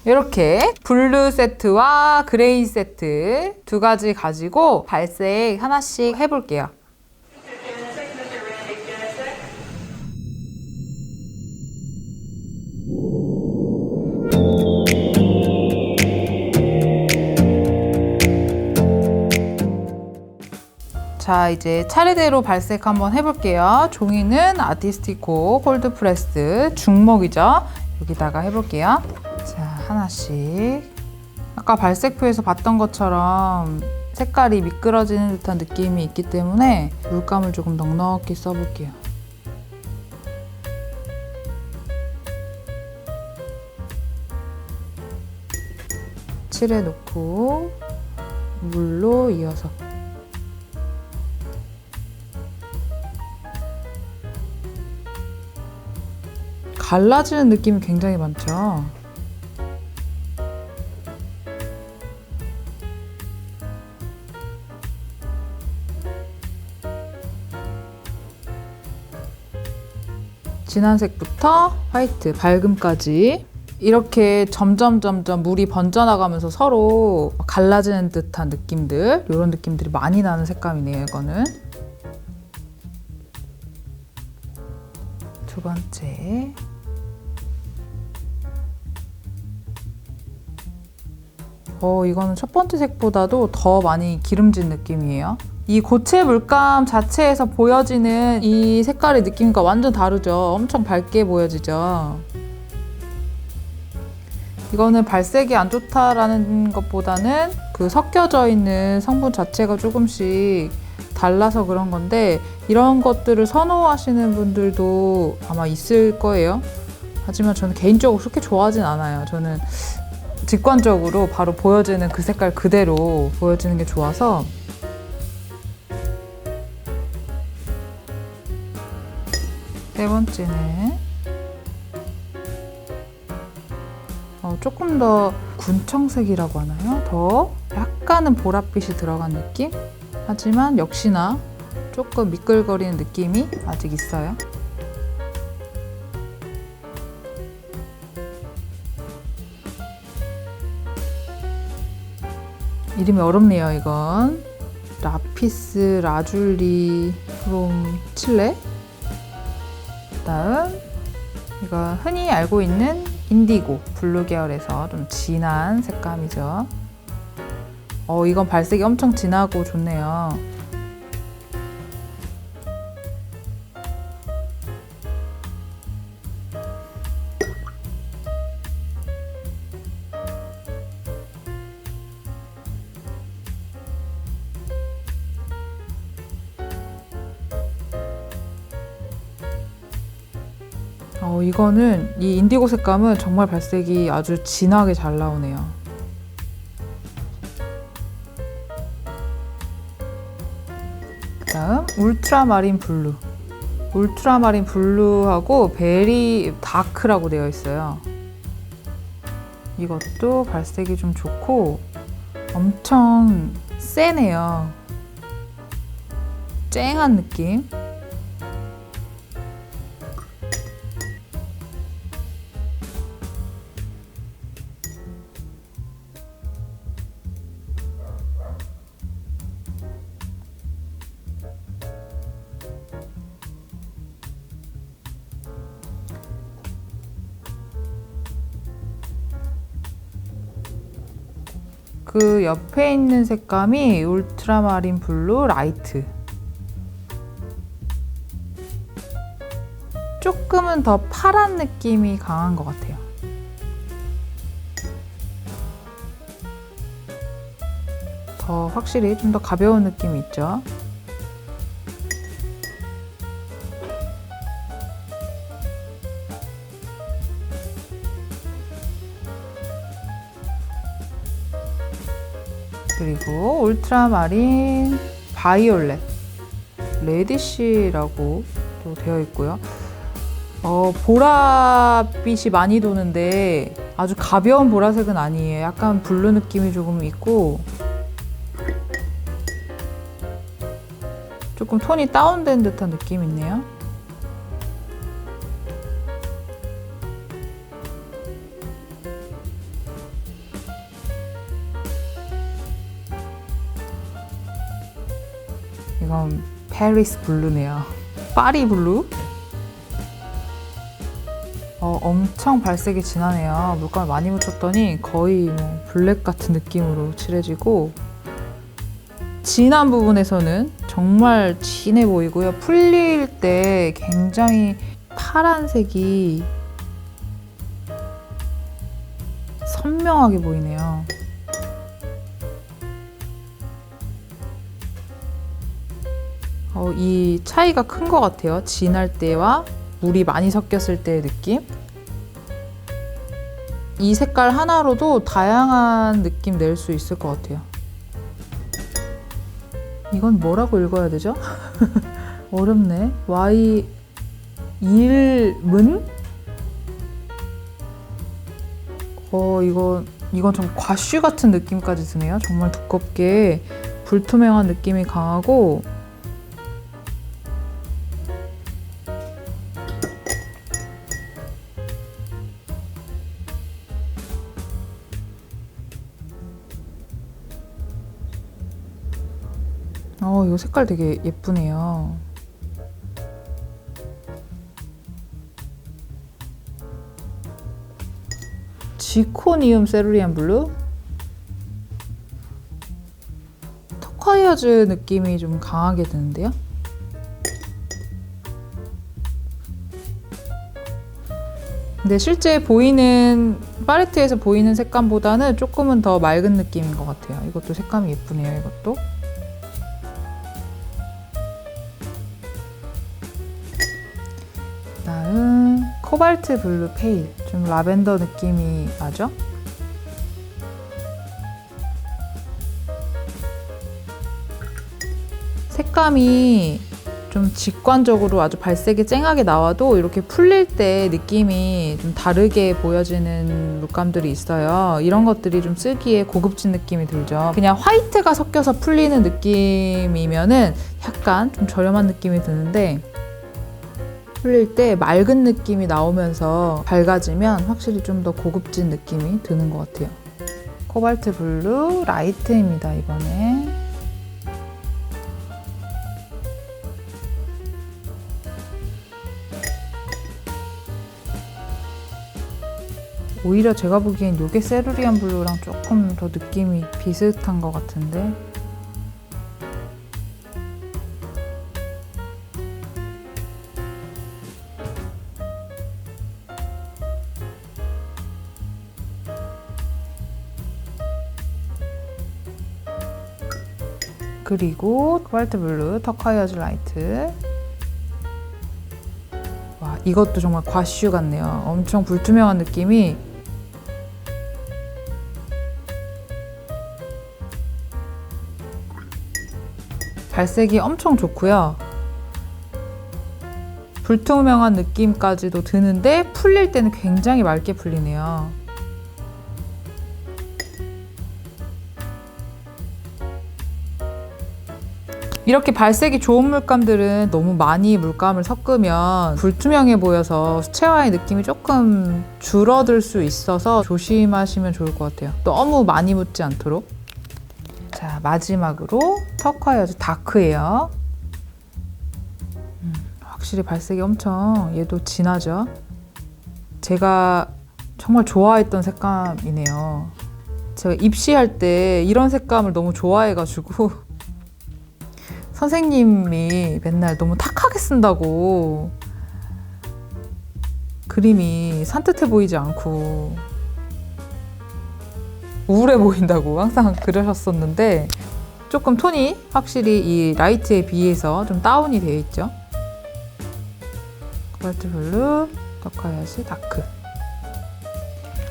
이렇게 블루 세트와 그레이 세트 두 가지 가지고 발색 하나씩 해볼게요. 자, 이제 차례대로 발색 한번 해볼게요. 종이는 아티스티코 콜드 프레스 중목이죠. 여기다가 해볼게요. 자, 하나씩. 아까 발색표에서 봤던 것처럼 색깔이 미끄러지는 듯한 느낌이 있기 때문에 물감을 조금 넉넉히 써볼게요. 칠해놓고 물로 이어서 갈라지는 느낌이 굉장히 많죠. 진한 색부터 화이트, 밝음까지 이렇게 점점 물이 번져나가면서 서로 갈라지는 듯한 느낌들, 이런 느낌들이 많이 나는 색감이네요, 이거는. 두 번째. 이거는 첫 번째 색보다도 더 많이 기름진 느낌이에요. 이 고체 물감 자체에서 보여지는 이 색깔의 느낌과 완전 다르죠. 엄청 밝게 보여지죠. 이거는 발색이 안 좋다라는 것보다는 그 섞여져 있는 성분 자체가 조금씩 달라서 그런 건데, 이런 것들을 선호하시는 분들도 아마 있을 거예요. 하지만 저는 개인적으로 그렇게 좋아하진 않아요. 저는 직관적으로 바로 보여지는 그 색깔 그대로 보여지는 게 좋아서. 세 번째는 조금 더 군청색이라고 하나요? 더 약간은 보랏빛이 들어간 느낌? 하지만 역시나 조금 미끌거리는 느낌이 아직 있어요. 이름이 어렵네요, 이건. 라피스 라줄리 크롬 칠레. 다음 이건 흔히 알고 있는 인디고 블루 계열에서 좀 진한 색감이죠. 이건 발색이 엄청 진하고 좋네요. 이거는 이 인디고 색감은 정말 발색이 아주 진하게 잘 나오네요. 다음 울트라마린 블루. 울트라마린 블루하고 베리 다크라고 되어 있어요. 이것도 발색이 좀 좋고 엄청 세네요. 쨍한 느낌. 그 옆에 있는 색감이 울트라마린 블루 라이트. 조금은 더 파란 느낌이 강한 것 같아요. 더 확실히 좀 더 가벼운 느낌이 있죠. 그리고 울트라마린 바이올렛 레디쉬라고 또 되어 있고요. 보랏빛이 많이 도는데 아주 가벼운 보라색은 아니에요. 약간 블루 느낌이 조금 있고 조금 톤이 다운된 듯한 느낌이 있네요. 이건 페리스 블루네요. 파리 블루. 엄청 발색이 진하네요. 물감을 많이 묻혔더니 거의 뭐 블랙 같은 느낌으로 칠해지고, 진한 부분에서는 정말 진해 보이고요. 풀릴 때 굉장히 파란색이 선명하게 보이네요. 이 차이가 큰 것 같아요. 진할 때와 물이 많이 섞였을 때의 느낌. 이 색깔 하나로도 다양한 느낌 낼 수 있을 것 같아요. 이건 뭐라고 읽어야 되죠? 어렵네. 일문? 이건 좀 과슈 같은 느낌까지 드네요. 정말 두껍게 불투명한 느낌이 강하고, 이거 색깔 되게 예쁘네요. 지코니움 세루리안 블루? 터콰이어즈 느낌이 좀 강하게 드는데요? 근데 실제 보이는, 팔레트에서 보이는 색감보다는 조금은 더 맑은 느낌인 것 같아요. 이것도 색감이 예쁘네요, 이것도. 다음 코발트 블루 페일. 좀 라벤더 느낌이 나죠? 색감이 좀 직관적으로 아주 발색이 쨍하게 나와도 이렇게 풀릴 때 느낌이 좀 다르게 보여지는 물감들이 있어요. 이런 것들이 좀 쓰기에 고급진 느낌이 들죠. 그냥 화이트가 섞여서 풀리는 느낌이면은 약간 좀 저렴한 느낌이 드는데, 풀릴 때 맑은 느낌이 나오면서 밝아지면 확실히 좀 더 고급진 느낌이 드는 것 같아요. 코발트 블루 라이트입니다, 이번에. 오히려 제가 보기엔 이게 세루리안 블루랑 조금 더 느낌이 비슷한 것 같은데. 그리고 코발트 블루 터콰이어즈 라이트. 와, 이것도 정말 과슈 같네요. 엄청 불투명한 느낌이. 발색이 엄청 좋고요. 불투명한 느낌까지도 드는데 풀릴 때는 굉장히 맑게 풀리네요. 이렇게 발색이 좋은 물감들은 너무 많이 물감을 섞으면 불투명해 보여서 수채화의 느낌이 조금 줄어들 수 있어서 조심하시면 좋을 것 같아요. 너무 많이 묻지 않도록. 자, 마지막으로 터콰이어즈 다크예요. 확실히 발색이 엄청 얘도 진하죠. 제가 정말 좋아했던 색감이네요. 제가 입시할 때 이런 색감을 너무 좋아해가지고 선생님이 맨날 너무 탁하게 쓴다고, 그림이 산뜻해 보이지 않고 우울해 보인다고 항상 그러셨었는데, 조금 톤이 확실히 이 라이트에 비해서 좀 다운이 되어 있죠. 코발트 블루, 터콰이어즈 다크.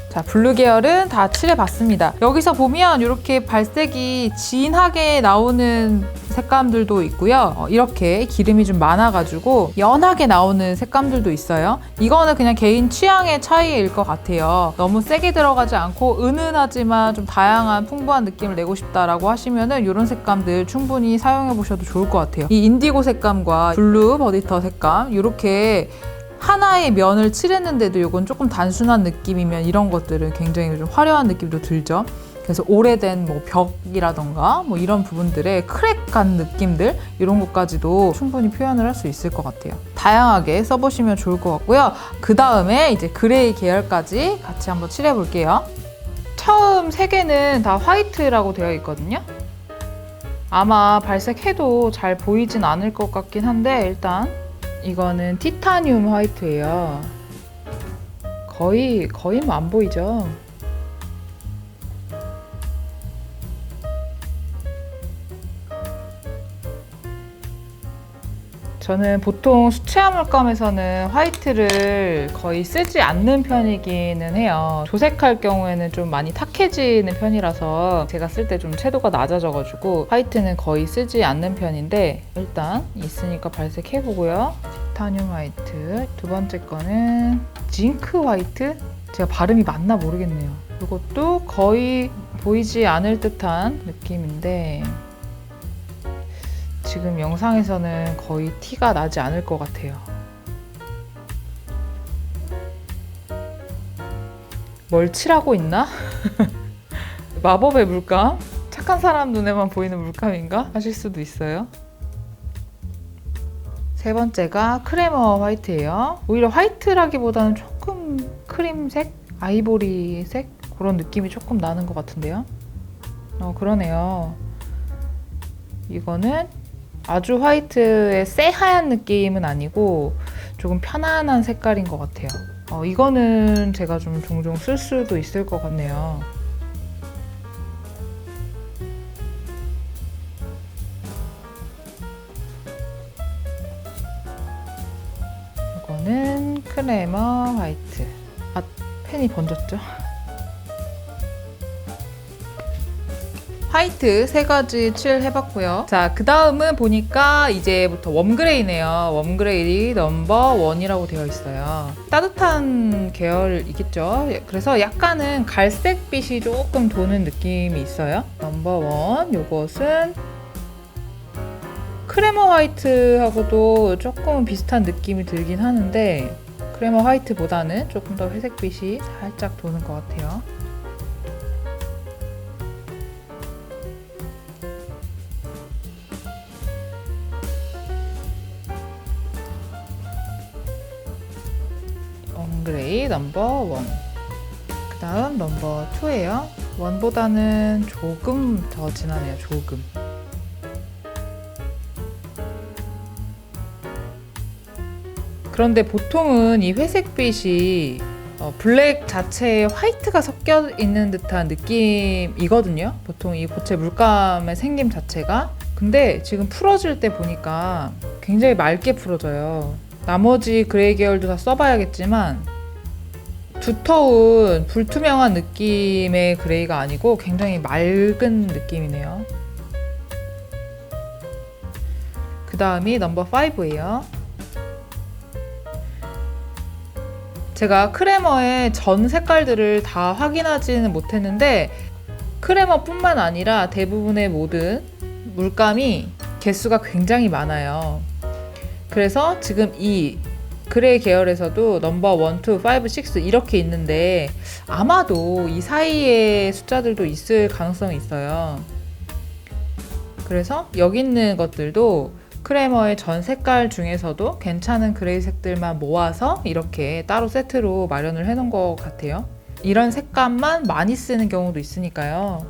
자, 블루 계열은 다 칠해봤습니다. 여기서 보면 이렇게 발색이 진하게 나오는 색감들도 있고요. 이렇게 기름이 좀 많아가지고 연하게 나오는 색감들도 있어요. 이거는 그냥 개인 취향의 차이일 것 같아요. 너무 세게 들어가지 않고 은은하지만 좀 다양한 풍부한 느낌을 내고 싶다라고 하시면은 이런 색감들 충분히 사용해 보셔도 좋을 것 같아요. 이 인디고 색감과 블루 버디터 색감, 이렇게 하나의 면을 칠했는데도 이건 조금 단순한 느낌이면 이런 것들은 굉장히 좀 화려한 느낌도 들죠. 그래서 오래된 뭐 벽이라던가 뭐 이런 부분들의 크랙간 느낌들 이런 것까지도 충분히 표현을 할 수 있을 것 같아요. 다양하게 써보시면 좋을 것 같고요. 그 다음에 이제 그레이 계열까지 같이 한번 칠해 볼게요. 처음 3개는 다 화이트라고 되어 있거든요. 아마 발색해도 잘 보이진 않을 것 같긴 한데 일단 이거는 티타늄 화이트예요. 거의 뭐 안 보이죠? 저는 보통 수채화 물감에서는 화이트를 거의 쓰지 않는 편이기는 해요. 조색할 경우에는 좀 많이 탁해지는 편이라서 제가 쓸 때 좀 채도가 낮아져가지고 화이트는 거의 쓰지 않는 편인데 일단 있으니까 발색해보고요. 티타늄 화이트. 두 번째 거는 징크 화이트? 제가 발음이 맞나 모르겠네요. 이것도 거의 보이지 않을 듯한 느낌인데 지금 영상에서는 거의 티가 나지 않을 것 같아요. 뭘 칠하고 있나? 마법의 물감? 착한 사람 눈에만 보이는 물감인가? 하실 수도 있어요. 세 번째가 크레머 화이트예요. 오히려 화이트라기보다는 조금 크림색? 아이보리색? 그런 느낌이 조금 나는 것 같은데요. 그러네요. 이거는 아주 화이트의 새하얀 느낌은 아니고 조금 편안한 색깔인 것 같아요. 이거는 제가 좀 종종 쓸 수도 있을 것 같네요. 이거는 크레머 화이트. 펜이 번졌죠? 화이트 3가지 칠해봤고요. 자, 그 다음은 보니까 이제부터 웜그레이네요. 웜그레이 넘버 1이라고 되어 있어요. 따뜻한 계열이겠죠. 그래서 약간은 갈색빛이 조금 도는 느낌이 있어요. 넘버 1, 요것은 크레머 화이트하고도 조금 비슷한 느낌이 들긴 하는데 크레머 화이트보다는 조금 더 회색빛이 살짝 도는 것 같아요. 웜그레이 넘버 1. 그 다음 넘버 2예요. 1보다는 조금 더 진하네요. 조금. 그런데 보통은 이 회색빛이 블랙 자체에 화이트가 섞여 있는 듯한 느낌이거든요. 보통 이 고체 물감의 생김 자체가. 근데 지금 풀어질 때 보니까 굉장히 맑게 풀어져요. 나머지 그레이 계열도 다 써봐야겠지만 두터운 불투명한 느낌의 그레이가 아니고 굉장히 맑은 느낌이네요. 그 다음이 넘버 5예요. 제가 크레머의 전 색깔들을 다 확인하지는 못했는데 크레머뿐만 아니라 대부분의 모든 물감이 개수가 굉장히 많아요. 그래서 지금 이 그레이 계열에서도 넘버 1, 2, 5, 6 이렇게 있는데 아마도 이 사이에 숫자들도 있을 가능성이 있어요. 그래서 여기 있는 것들도 크레머의 전 색깔 중에서도 괜찮은 그레이 색들만 모아서 이렇게 따로 세트로 마련을 해놓은 것 같아요. 이런 색감만 많이 쓰는 경우도 있으니까요.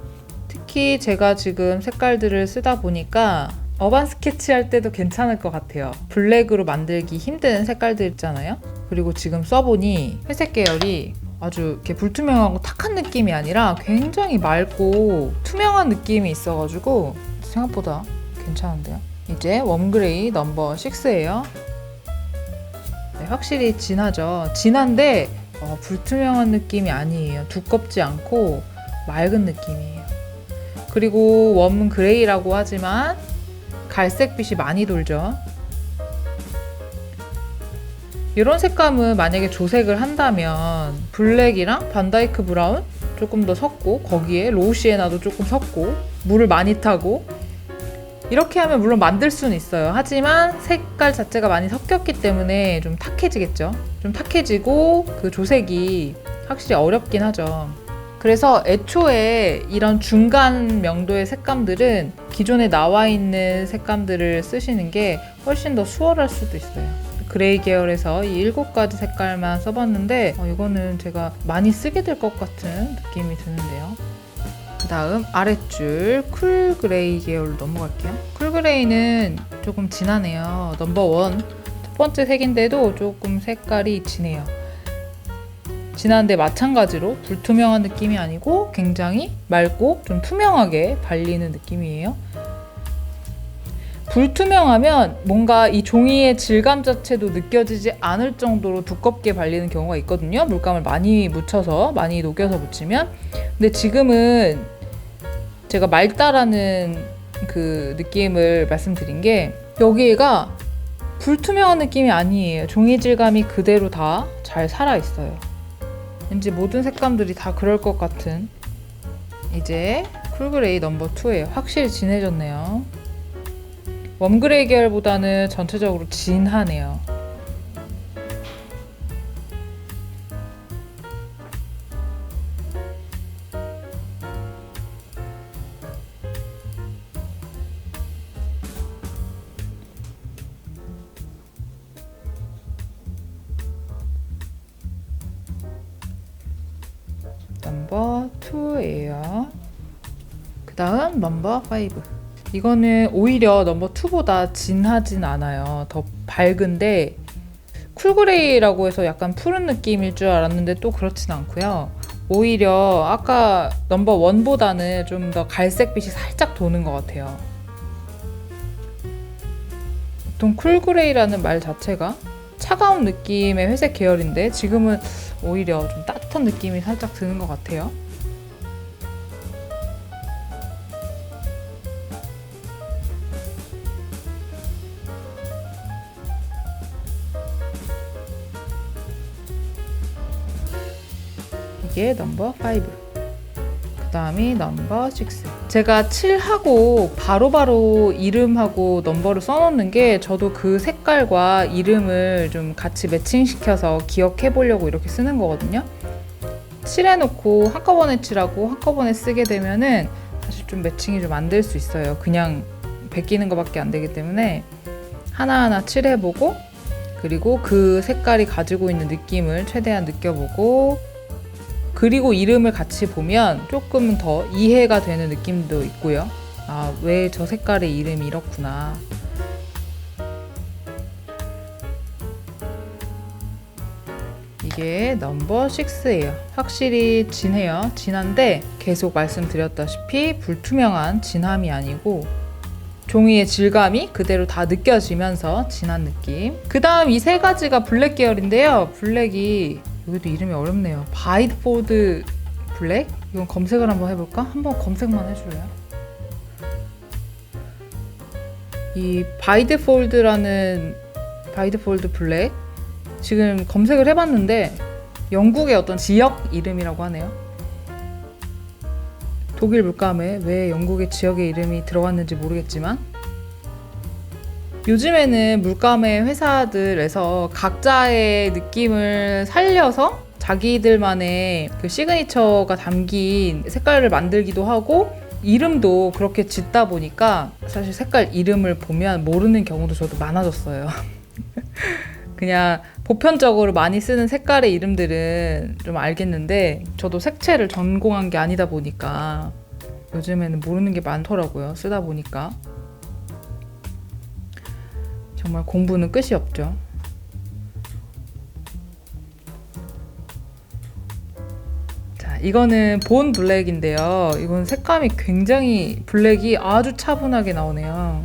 특히 제가 지금 색깔들을 쓰다 보니까 어반 스케치 할 때도 괜찮을 것 같아요. 블랙으로 만들기 힘든 색깔들 있잖아요. 그리고 지금 써보니 회색 계열이 아주 이렇게 불투명하고 탁한 느낌이 아니라 굉장히 맑고 투명한 느낌이 있어가지고 생각보다 괜찮은데요. 이제 웜그레이 넘버 6예요. 네, 확실히 진하죠. 진한데 불투명한 느낌이 아니에요. 두껍지 않고 맑은 느낌이에요. 그리고 웜그레이라고 하지만 갈색빛이 많이 돌죠. 이런 색감은 만약에 조색을 한다면 블랙이랑 반다이크 브라운 조금 더 섞고 거기에 로우 시에나도 조금 섞고 물을 많이 타고 이렇게 하면 물론 만들 수는 있어요. 하지만 색깔 자체가 많이 섞였기 때문에 좀 탁해지겠죠. 좀 탁해지고 그 조색이 확실히 어렵긴 하죠. 그래서 애초에 이런 중간 명도의 색감들은 기존에 나와 있는 색감들을 쓰시는 게 훨씬 더 수월할 수도 있어요. 그레이 계열에서 이 7가지 색깔만 써봤는데 이거는 제가 많이 쓰게 될 것 같은 느낌이 드는데요. 그 다음 아랫줄 쿨 그레이 계열로 넘어갈게요. 쿨 그레이는 조금 진하네요. 넘버 1 첫 번째 색인데도 조금 색깔이 진해요. 진한데 마찬가지로 불투명한 느낌이 아니고 굉장히 맑고 좀 투명하게 발리는 느낌이에요. 불투명하면 뭔가 이 종이의 질감 자체도 느껴지지 않을 정도로 두껍게 발리는 경우가 있거든요. 물감을 많이 묻혀서, 많이 녹여서 묻히면. 근데 지금은 제가 맑다라는 그 느낌을 말씀드린 게 여기가 불투명한 느낌이 아니에요. 종이 질감이 그대로 다 잘 살아있어요. 왠지 모든 색감들이 다 그럴 것 같은 이제 쿨그레이 넘버 2예요. 확실히 진해졌네요. 웜그레이 계열보다는 전체적으로 진하네요. 넘버 2예요. 그 다음 넘버 5. 이거는 오히려 넘버 2보다 진하진 않아요. 더 밝은데 쿨그레이라고 해서 약간 푸른 느낌일 줄 알았는데 또 그렇진 않고요. 오히려 아까 넘버 1보다는 좀 더 갈색빛이 살짝 도는 것 같아요. 보통 쿨그레이라는 말 자체가 차가운 느낌의 회색 계열인데 지금은 오히려 좀 따뜻한 느낌이 살짝 드는 것 같아요. 이게 넘버 5. 그 다음이 넘버 6. 제가 칠하고 바로바로 이름하고 넘버를 써놓는 게 저도 그 색깔과 이름을 좀 같이 매칭시켜서 기억해 보려고 이렇게 쓰는 거거든요. 칠해놓고 한꺼번에 칠하고 한꺼번에 쓰게 되면은 사실 좀 매칭이 좀 안 될 수 있어요. 그냥 베끼는 것밖에 안 되기 때문에 하나하나 칠해보고 그리고 그 색깔이 가지고 있는 느낌을 최대한 느껴보고 그리고 이름을 같이 보면 조금 더 이해가 되는 느낌도 있고요. 아, 왜 저 색깔의 이름이 이렇구나. 이게 넘버 6예요. 확실히 진해요. 진한데 계속 말씀드렸다시피 불투명한 진함이 아니고 종이의 질감이 그대로 다 느껴지면서 진한 느낌. 그 다음 이 세 가지가 블랙 계열인데요. 블랙이 여기도 이름이 어렵네요. 바이드폴드 블랙? 이건 검색을 한번 해볼까? 한번 검색만 해줄래요? 이 바이드폴드 블랙 지금 검색을 해봤는데 영국의 어떤 지역 이름이라고 하네요. 독일 물감에 왜 영국의 지역의 이름이 들어갔는지 모르겠지만 요즘에는 물감의 회사들에서 각자의 느낌을 살려서 자기들만의 그 시그니처가 담긴 색깔을 만들기도 하고 이름도 그렇게 짓다 보니까 사실 색깔 이름을 보면 모르는 경우도 저도 많아졌어요. 그냥 보편적으로 많이 쓰는 색깔의 이름들은 좀 알겠는데 저도 색채를 전공한 게 아니다 보니까 요즘에는 모르는 게 많더라고요. 쓰다 보니까. 정말 공부는 끝이 없죠. 자, 이거는 본 블랙인데요. 이건 색감이 굉장히 블랙이 아주 차분하게 나오네요.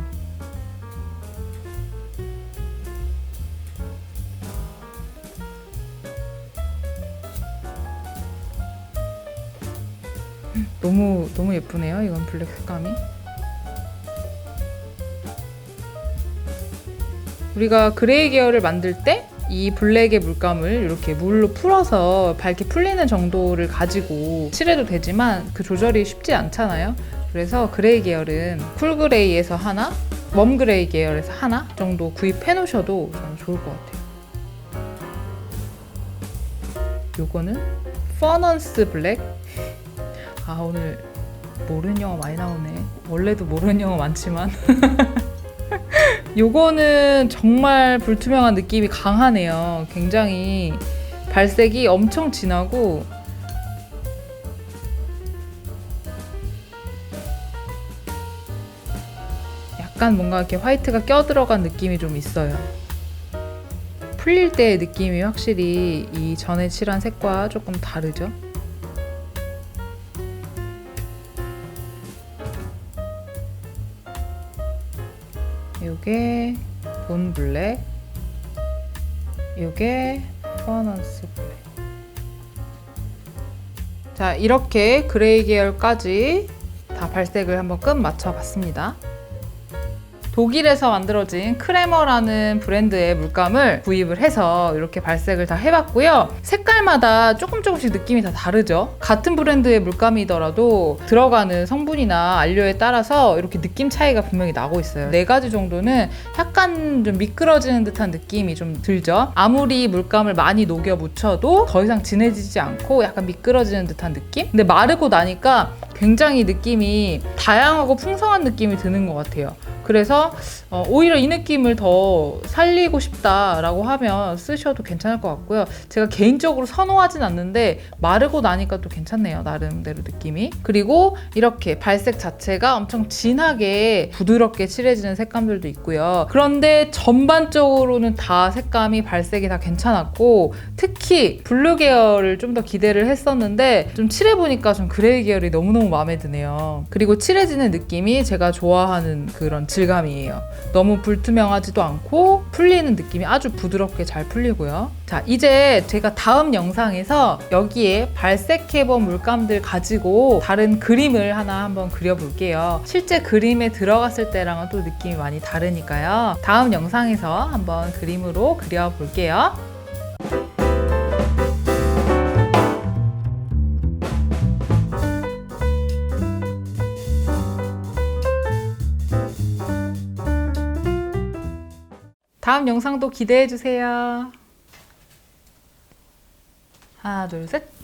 너무 예쁘네요. 이건 블랙 색감이. 우리가 그레이 계열을 만들 때 이 블랙의 물감을 이렇게 물로 풀어서 밝게 풀리는 정도를 가지고 칠해도 되지만 그 조절이 쉽지 않잖아요. 그래서 그레이 계열은 쿨 그레이에서 하나, 웜 그레이 계열에서 하나 정도 구입해 놓으셔도 저는 좋을 것 같아요. 요거는 퍼넌스 블랙. 아, 오늘 모르는 영어 많이 나오네. 원래도 모르는 영어 많지만. 요거는 정말 불투명한 느낌이 강하네요. 굉장히 발색이 엄청 진하고 약간 뭔가 이렇게 화이트가 껴들어간 느낌이 좀 있어요. 풀릴 때의 느낌이 확실히 이 전에 칠한 색과 조금 다르죠. 요게 본 블랙, 요게 퍼넌스 블랙. 자, 이렇게 그레이 계열까지 다 발색을 한번 끝 맞춰 봤습니다. 독일에서 만들어진 크레머라는 브랜드의 물감을 구입을 해서 이렇게 발색을 다 해봤고요. 색깔마다 조금씩 느낌이 다 다르죠. 같은 브랜드의 물감이더라도 들어가는 성분이나 안료에 따라서 이렇게 느낌 차이가 분명히 나고 있어요. 4가지 정도는 약간 좀 미끄러지는 듯한 느낌이 좀 들죠. 아무리 물감을 많이 녹여 묻혀도 더 이상 진해지지 않고 약간 미끄러지는 듯한 느낌? 근데 마르고 나니까 굉장히 느낌이 다양하고 풍성한 느낌이 드는 것 같아요. 그래서 오히려 이 느낌을 더 살리고 싶다라고 하면 쓰셔도 괜찮을 것 같고요. 제가 개인적으로 선호하진 않는데 마르고 나니까 또 괜찮네요. 나름대로 느낌이. 그리고 이렇게 발색 자체가 엄청 진하게 부드럽게 칠해지는 색감들도 있고요. 그런데 전반적으로는 다 색감이 발색이 다 괜찮았고 특히 블루 계열을 좀 더 기대를 했었는데 좀 칠해보니까 좀 그레이 계열이 너무너무 마음에 드네요. 그리고 칠해지는 느낌이 제가 좋아하는 그런 질감이에요. 너무 불투명하지도 않고 풀리는 느낌이 아주 부드럽게 잘 풀리고요. 자, 이제 제가 다음 영상에서 여기에 발색해본 물감들 가지고 다른 그림을 하나 한번 그려볼게요. 실제 그림에 들어갔을 때랑은 또 느낌이 많이 다르니까요. 다음 영상에서 한번 그림으로 그려볼게요. 다음 영상도 기대해주세요. 하나, 둘, 셋.